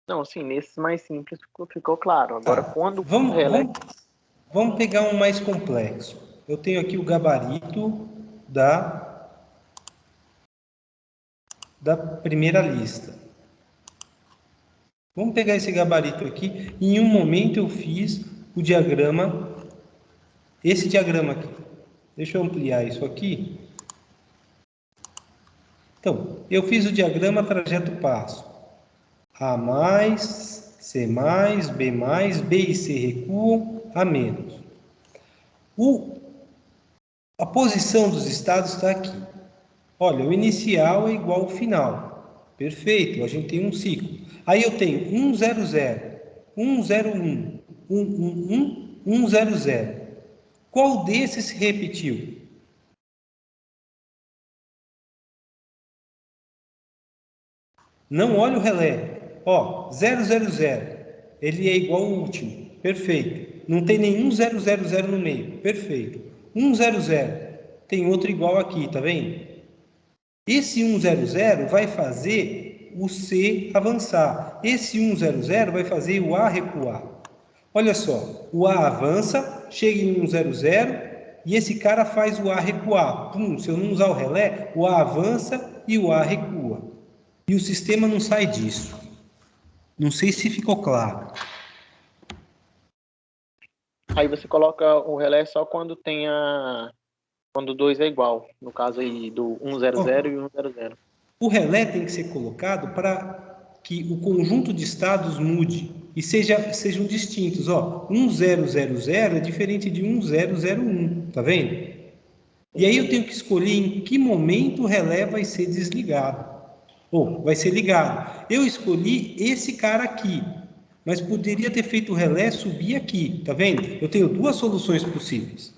Não, assim, nesses mais simples ficou claro. Agora, Tá. quando o relé... Vamos pegar um mais complexo. Eu tenho aqui o gabarito da primeira lista. Vamos pegar esse gabarito aqui. Em um momento eu fiz o diagrama, esse diagrama aqui. Deixa eu ampliar isso aqui. Então, eu fiz o diagrama trajeto passo. A mais, C mais, B mais, B e C recuam, A menos. A posição dos estados está aqui. Olha, o inicial é igual ao final. Perfeito, a gente tem um ciclo. Aí eu tenho 1, 0, 0, 1, 0, 1, 1, 1, 1, 1, 0, 0. Qual desses se repetiu? Não olha o relé. Ó, 0, 0, 0. Ele é igual ao último. Perfeito. Não tem nenhum 0, 0, 0 no meio. Perfeito. 1, 0, 0. Tem outro igual aqui, tá vendo? Esse 1, 0, 0 vai fazer o C avançar. Esse 1, 0, 0 vai fazer o A recuar. Olha só, o A avança, chega em 1, 0, 0, e esse cara faz o A recuar. Pum, se eu não usar o relé, o A avança e o A recua. E o sistema não sai disso. Não sei se ficou claro. Aí você coloca o relé só quando quando o 2 é igual. No caso aí do 100 e 100. O relé tem que ser colocado para que o conjunto de estados mude e sejam distintos. Ó, 1000 é diferente de 1001, tá vendo? E aí eu tenho que escolher em que momento o relé vai ser desligado ou vai ser ligado. Eu escolhi esse cara aqui, mas poderia ter feito o relé subir aqui, tá vendo? Eu tenho duas soluções possíveis,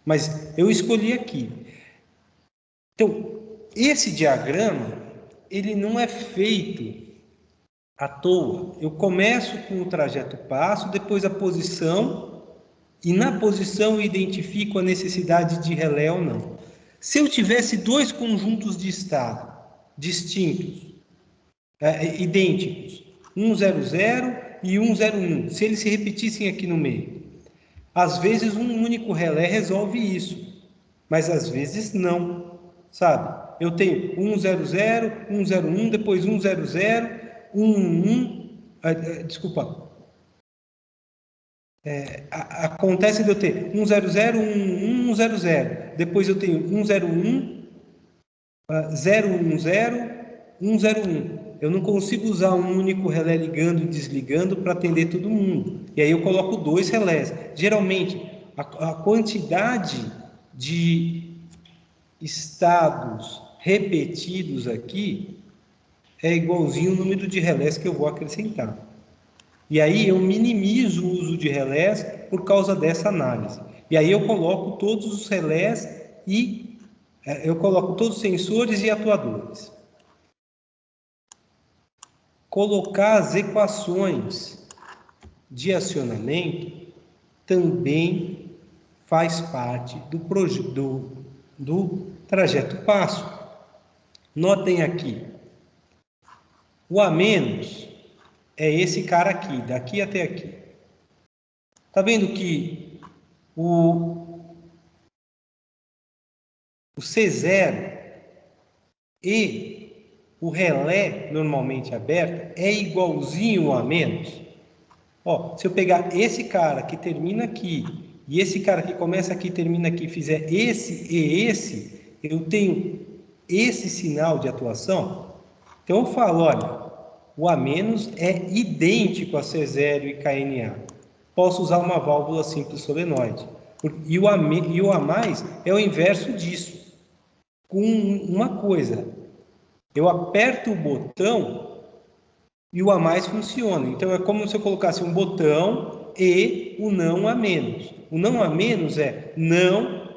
mas eu escolhi aqui. Então, esse diagrama, ele não é feito à toa. Eu começo com o trajeto passo, depois a posição, e na posição eu identifico a necessidade de relé ou não. Se eu tivesse dois conjuntos de estado distintos, idênticos, 100 e 101, se eles se repetissem aqui no meio, às vezes um único relé resolve isso, mas às vezes não, sabe? Eu tenho 100, 101, depois 100, 11, desculpa. Acontece de eu ter 100, 11, 100. Depois eu tenho 101, 010, 101. Eu não consigo usar um único relé ligando e desligando para atender todo mundo. E aí eu coloco dois relés. Geralmente, a quantidade de estados repetidos aqui é igualzinho o número de relés que eu vou acrescentar. E aí eu minimizo o uso de relés por causa dessa análise. E aí eu coloco todos os relés e eu coloco todos os sensores e atuadores. Colocar as equações de acionamento também faz parte do trajeto passo. Notem aqui, o A menos é esse cara aqui, daqui até aqui. Tá vendo que o C0 e o relé normalmente aberto é igualzinho ao A menos? Ó, se eu pegar esse cara que termina aqui e esse cara que começa aqui e termina aqui, fizer esse e esse, eu tenho esse sinal de atuação. Então eu falo, olha, o A- é idêntico a C0 e KNA. Posso usar uma válvula simples solenoide. E o A mais é o inverso disso. Com uma coisa, eu aperto o botão e o A mais funciona. Então é como se eu colocasse um botão e o não A menos. O não A menos é não,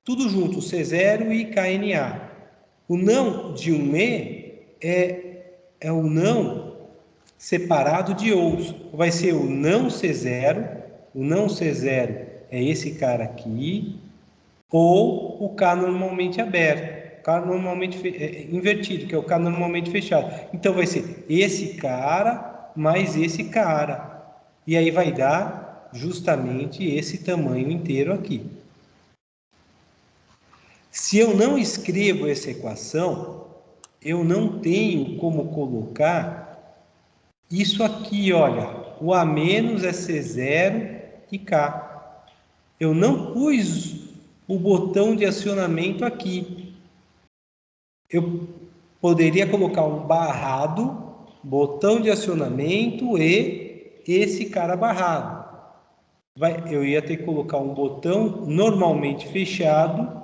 tudo junto, C0 e KNA. O não de um E é o não separado de os. Vai ser o não C0, o não C0 é esse cara aqui, ou o K normalmente aberto, K normalmente invertido, que é o K normalmente fechado. Então vai ser esse cara mais esse cara. E aí vai dar justamente esse tamanho inteiro aqui. Se eu não escrevo essa equação, eu não tenho como colocar isso aqui, olha. O A menos é C0 e K. Eu não pus o botão de acionamento aqui. Eu poderia colocar um barrado, botão de acionamento e esse cara barrado. Eu ia ter que colocar um botão normalmente fechado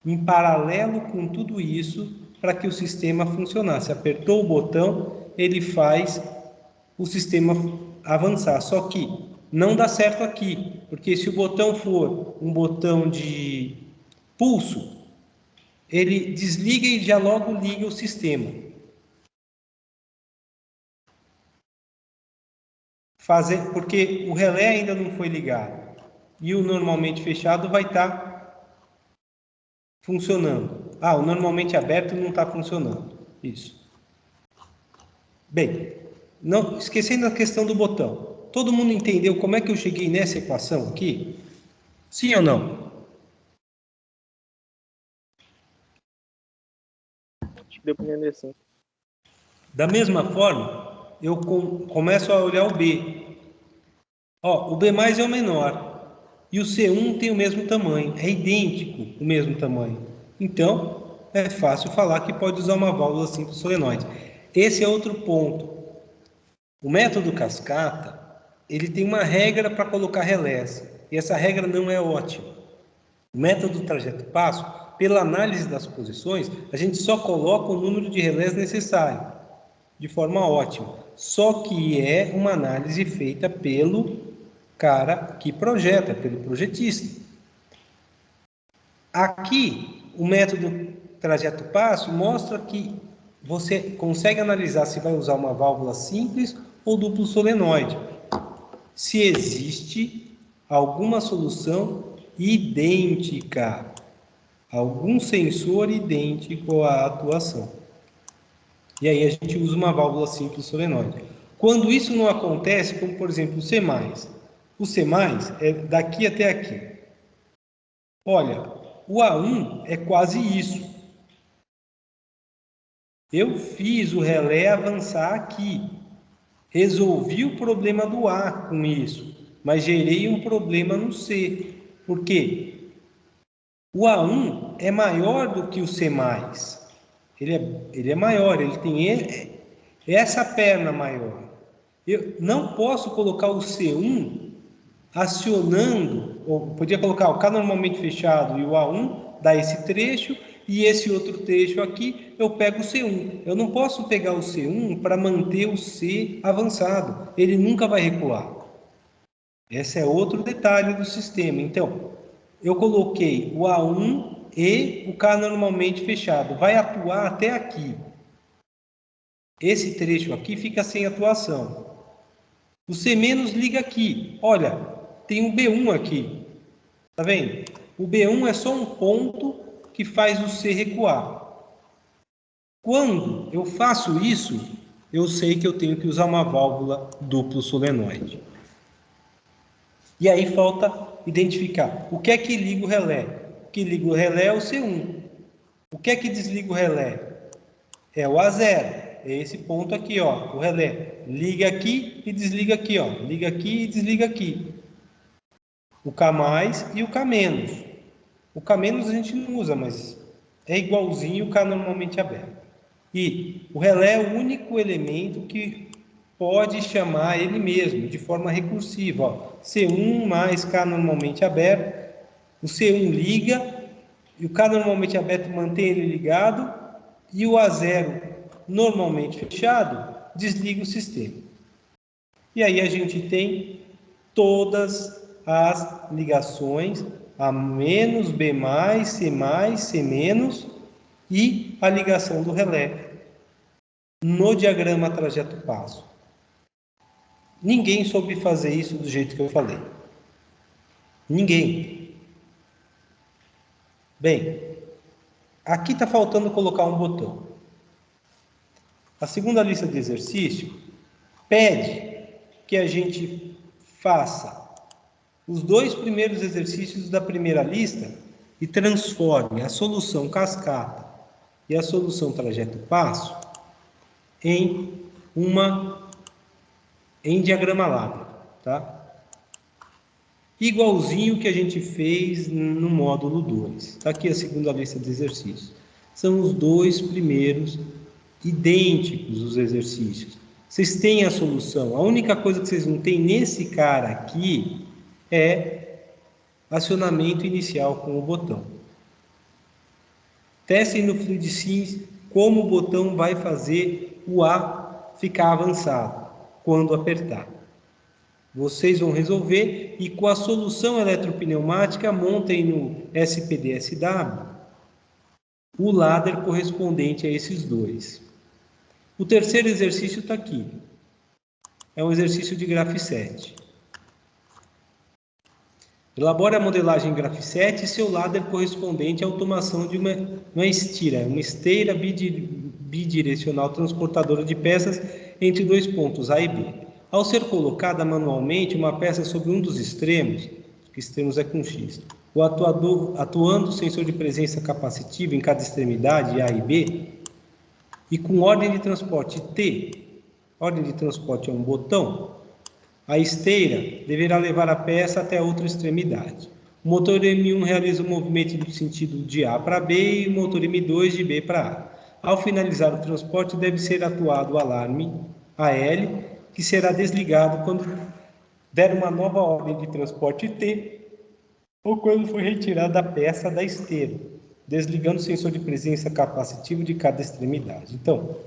em paralelo com tudo isso para que o sistema funcionasse. Apertou o botão, ele faz o sistema avançar. Só que não dá certo aqui, porque se o botão for um botão de pulso, ele desliga e já logo liga o sistema. Porque o relé ainda não foi ligado. E o normalmente fechado vai estar funcionando. O normalmente aberto não está funcionando. Isso. Bem, não esquecendo a questão do botão. Todo mundo entendeu como é que eu cheguei nessa equação aqui? Sim ou não? Acho que deu para entender sim. Da mesma forma, eu começo a olhar o B. O B mais é o menor. E o C1 tem o mesmo tamanho. É idêntico o mesmo tamanho. Então, é fácil falar que pode usar uma válvula simples solenoide. Esse é outro ponto. O método cascata, ele tem uma regra para colocar relés. E essa regra não é ótima. O método trajeto passo, pela análise das posições, a gente só coloca o número de relés necessário, de forma ótima. Só que é uma análise feita pelo cara que projeta, pelo projetista. Aqui, o método trajeto passo mostra que você consegue analisar se vai usar uma válvula simples ou duplo solenoide. Se existe alguma solução idêntica, algum sensor idêntico à atuação. E aí a gente usa uma válvula simples solenoide. Quando isso não acontece, como por exemplo o C+, o C+, é daqui até aqui. Olha, o A1 é quase isso. Eu fiz o relé avançar aqui. Resolvi o problema do A com isso, mas gerei um problema no C. Por quê? O A1 é maior do que o C+. Ele é maior, ele tem essa perna maior. Eu não posso colocar o C1 acionando, ou podia colocar o K normalmente fechado e o A1, dá esse trecho, e esse outro trecho aqui eu pego o C1. Eu não posso pegar o C1 para manter o C avançado, ele nunca vai recuar. Esse é outro detalhe do sistema. Então, eu coloquei o A1 e o K normalmente fechado, vai atuar até aqui. Esse trecho aqui fica sem atuação. O C- liga aqui. Olha, tem um B1 aqui. Tá vendo? O B1 é só um ponto que faz o C recuar. Quando eu faço isso, eu sei que eu tenho que usar uma válvula duplo solenoide. E aí falta identificar o que é que liga o relé. O que liga o relé é o C1. O que é que desliga o relé? É o A0. É esse ponto aqui, ó, o relé. Liga aqui e desliga aqui, ó. Liga aqui e desliga aqui. O K+, e o K-. O K- a gente não usa, mas é igualzinho o K normalmente aberto. E o relé é o único elemento que pode chamar ele mesmo, de forma recursiva. Ó. C1 mais K normalmente aberto. O C1 liga, e o K normalmente aberto mantém ele ligado, e o A0 normalmente fechado desliga o sistema. E aí a gente tem todas as ligações A menos, B+, C+, C-, e a ligação do relé no diagrama trajeto passo. Ninguém soube fazer isso do jeito que eu falei. Ninguém. Bem, aqui está faltando colocar um botão. A segunda lista de exercício pede que a gente faça os 2 primeiros exercícios da primeira lista e transforme a solução cascata e a solução trajeto passo em diagrama Ladder, tá? Igualzinho que a gente fez no módulo 2. Está aqui a segunda lista de exercícios. São os 2 primeiros idênticos os exercícios. Vocês têm a solução. A única coisa que vocês não têm nesse cara aqui é acionamento inicial com o botão. Testem no FluidSim como o botão vai fazer o A ficar avançado quando apertar. Vocês vão resolver e com a solução eletropneumática montem no SPDSW o ladder correspondente a esses 2. O terceiro exercício está aqui. É um exercício de Graph7. Elabore a modelagem em Graph7 e seu ladder correspondente à automação de uma esteira bidirecional transportadora de peças entre 2 pontos A e B. Ao ser colocada manualmente uma peça sobre um dos extremos, que extremos é com X, atuando o sensor de presença capacitiva em cada extremidade, A e B, e com ordem de transporte T, ordem de transporte é um botão, a esteira deverá levar a peça até a outra extremidade. O motor M1 realiza o movimento no sentido de A para B e o motor M2 de B para A. Ao finalizar o transporte, deve ser atuado o alarme AL, que será desligado quando der uma nova ordem de transporte T ou quando for retirada a peça da esteira, desligando o sensor de presença capacitivo de cada extremidade. Então,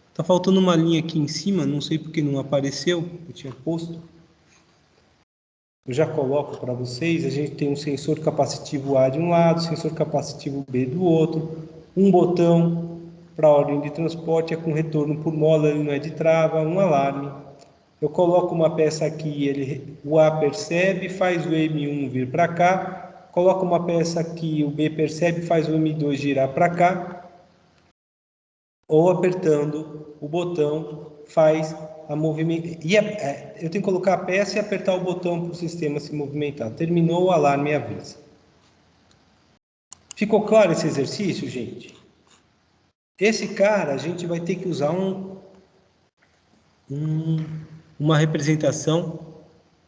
está faltando uma linha aqui em cima, não sei porque não apareceu, eu tinha posto. Eu já coloco para vocês, a gente tem um sensor capacitivo A de um lado, sensor capacitivo B do outro, um botão para ordem de transporte, é com retorno por mola, ele não é de trava, um alarme. Eu coloco uma peça aqui, o A percebe, faz o M1 vir para cá, coloco uma peça aqui, o B percebe, faz o M2 girar para cá, ou apertando o botão faz a movimento. Eu tenho que colocar a peça e apertar o botão para o sistema se movimentar. Terminou, o alarme avisa. Ficou claro esse exercício, gente? Esse cara, a gente vai ter que usar uma representação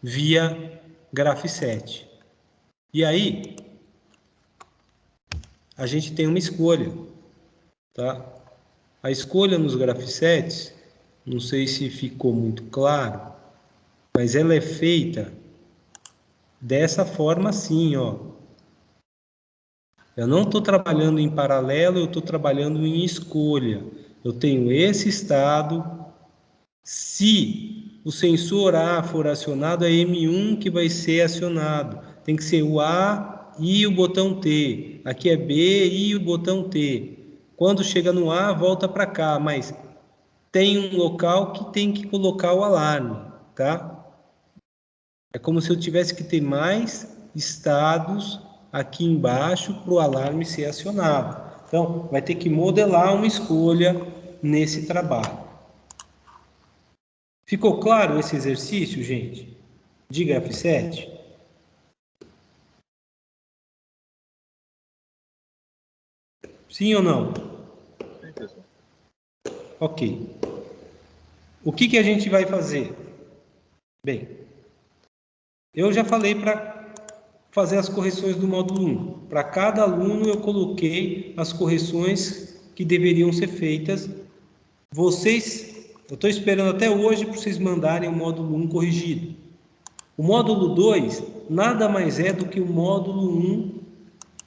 via Graph7. E aí, a gente tem uma escolha, tá? A escolha nos Graph7, não sei se ficou muito claro, mas ela é feita dessa forma assim, ó. Eu não estou trabalhando em paralelo, eu estou trabalhando em escolha. Eu tenho esse estado. Se o sensor A for acionado, é M1 que vai ser acionado. Tem que ser o A e o botão T. Aqui é B e o botão T. Quando chega no A, volta para cá, mas tem um local que tem que colocar o alarme, tá? É como se eu tivesse que ter mais estados aqui embaixo para o alarme ser acionado. Então, vai ter que modelar uma escolha nesse trabalho. Ficou claro esse exercício, gente? De Graph7? Sim ou não? Sim, pessoal. Ok. O que a gente vai fazer? Bem, eu já falei para fazer as correções do módulo 1. Para cada aluno eu coloquei as correções que deveriam ser feitas. Vocês, eu estou esperando até hoje para vocês mandarem o módulo 1 corrigido. O módulo 2 nada mais é do que o módulo 1,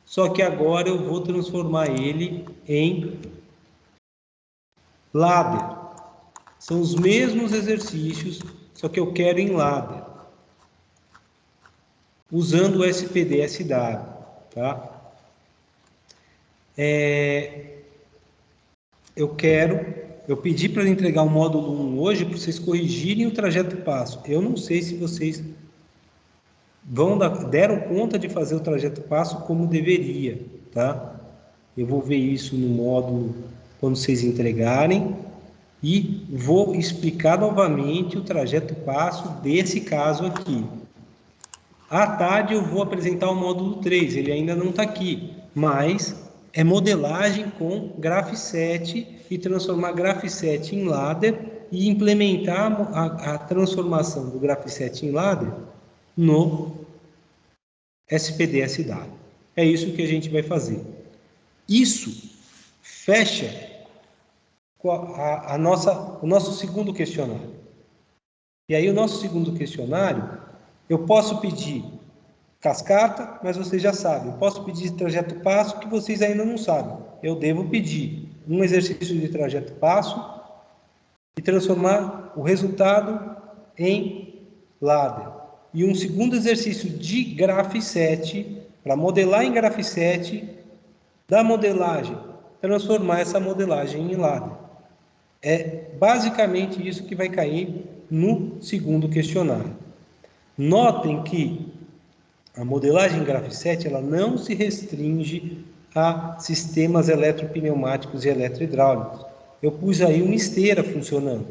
só que agora eu vou transformar ele em ladder. São os mesmos exercícios, só que eu quero em ladder, usando o SPDSW, tá? Eu pedi para entregar o módulo 1 hoje para vocês corrigirem o trajeto passo. Eu não sei se vocês deram conta de fazer o trajeto passo como deveria, tá? Eu vou ver isso no módulo quando vocês entregarem. e vou explicar novamente o trajeto passo desse caso aqui. À tarde eu vou apresentar o módulo 3, ele ainda não está aqui, mas é modelagem com Graph7 e transformar Graph7 em ladder e implementar a transformação do Graph7 em ladder no SPDSW. É isso que a gente vai fazer. Isso fecha o nosso segundo questionário. E aí o nosso segundo questionário, eu posso pedir cascata, mas vocês já sabem. Eu posso pedir trajeto passo, que vocês ainda não sabem. Eu devo pedir um exercício de trajeto passo e transformar o resultado em ladder. E um segundo exercício de Graph7, para modelar em Graph7, da modelagem, transformar essa modelagem em ladder. É basicamente isso que vai cair no segundo questionário. Notem que a modelagem Graph7 ela não se restringe a sistemas eletropneumáticos e eletrohidráulicos. Eu pus aí uma esteira funcionando.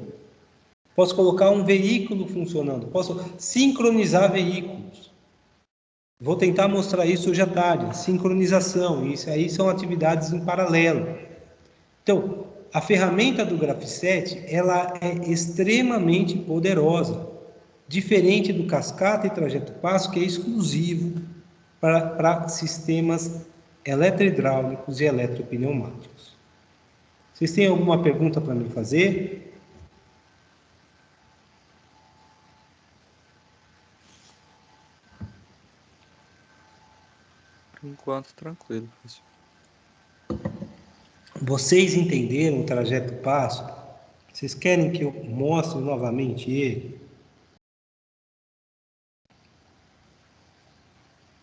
Posso colocar um veículo funcionando. Posso sincronizar veículos. Vou tentar mostrar isso hoje à tarde. Sincronização. Isso aí são atividades em paralelo. Então, a ferramenta do Graph7 ela é extremamente poderosa. Diferente do cascata e trajeto passo, que é exclusivo para sistemas eletrohidráulicos e eletropneumáticos. Vocês têm alguma pergunta para me fazer? Por enquanto, tranquilo, professor. Vocês entenderam o trajeto passo? Vocês querem que eu mostre novamente ele?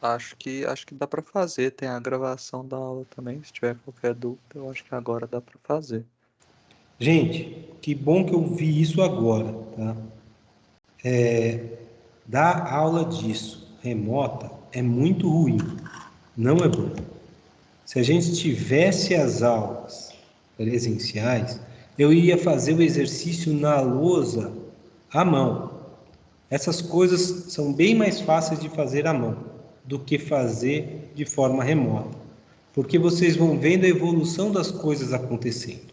Acho que dá para fazer. Tem a gravação da aula também. Se tiver qualquer dúvida, eu acho que agora dá para fazer. Gente, que bom que eu vi isso agora, tá? Dar aula disso remota é muito ruim, não é bom. Se a gente tivesse as aulas presenciais, eu ia fazer o exercício na lousa à mão. Essas coisas são bem mais fáceis de fazer à mão do que fazer de forma remota, porque vocês vão vendo a evolução das coisas acontecendo.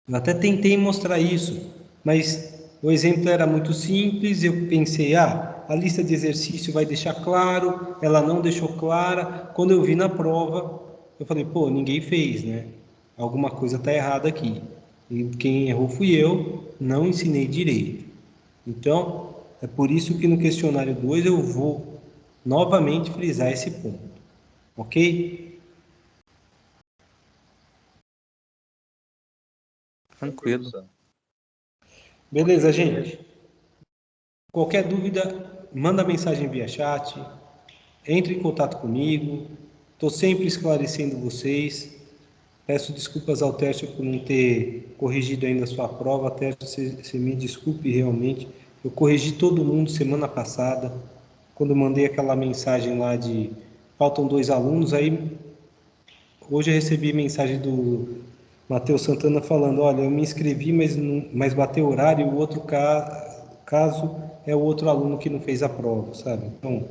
Eu até tentei mostrar isso, mas o exemplo era muito simples. Eu pensei, a lista de exercício vai deixar claro, ela não deixou clara. Quando eu vi na prova, eu falei, pô, ninguém fez, né? Alguma coisa está errada aqui. E quem errou fui eu, não ensinei direito. Então, é por isso que no questionário 2 eu vou novamente frisar esse ponto, ok? Tranquilo. Beleza, gente? Qualquer dúvida, manda mensagem via chat, entre em contato comigo, estou sempre esclarecendo vocês. Peço desculpas ao Tércio por não ter corrigido ainda a sua prova. Tércio, você me desculpe realmente. Eu corrigi todo mundo semana passada, quando mandei aquela mensagem lá de faltam 2 alunos. Aí hoje eu recebi mensagem do Matheus Santana falando, olha, eu me inscrevi, mas bateu horário, e o outro caso é o outro aluno que não fez a prova, sabe? Então,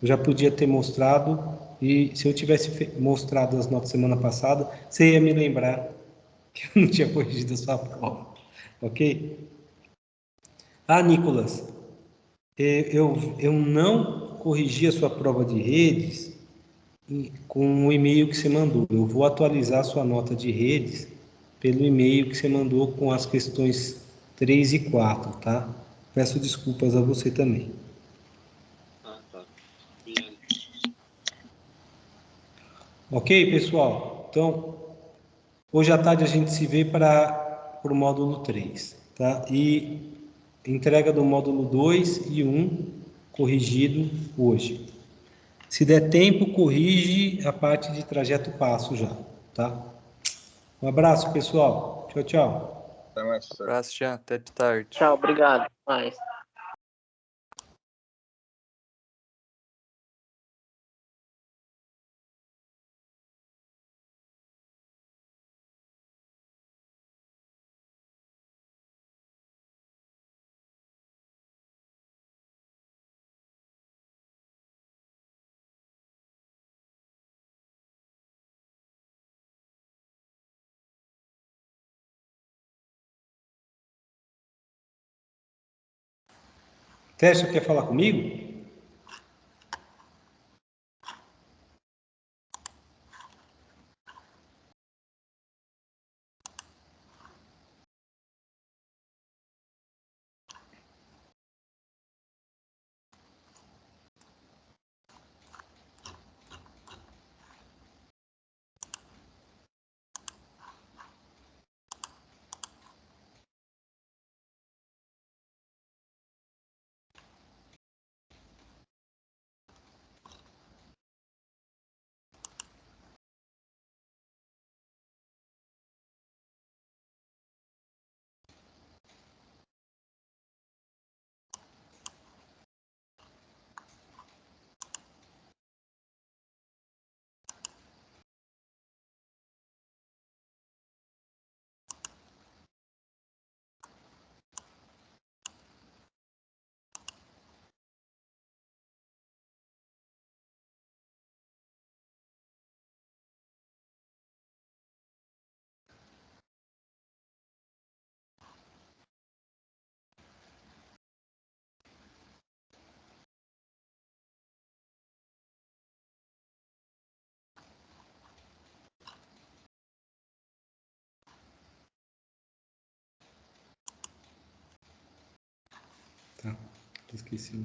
eu já podia ter mostrado, e se eu tivesse mostrado as notas semana passada, você ia me lembrar que eu não tinha corrigido a sua prova, ok? Ah, Nicolas, eu não corrigi a sua prova de redes com o e-mail que você mandou. Eu vou atualizar a sua nota de redes pelo e-mail que você mandou com as questões 3 e 4, tá? Peço desculpas a você também. Tá. Ok, pessoal? Então, hoje à tarde a gente se vê para o módulo 3, tá? E entrega do módulo 2 e 1 corrigido hoje. Se der tempo, corrige a parte de trajeto passo já, tá? Um abraço, pessoal. Tchau, tchau. Até mais, professor. Abraço, Jean. Até de tarde. Tchau, obrigado. Mais. Tércio, quer falar comigo? Tá, esqueci.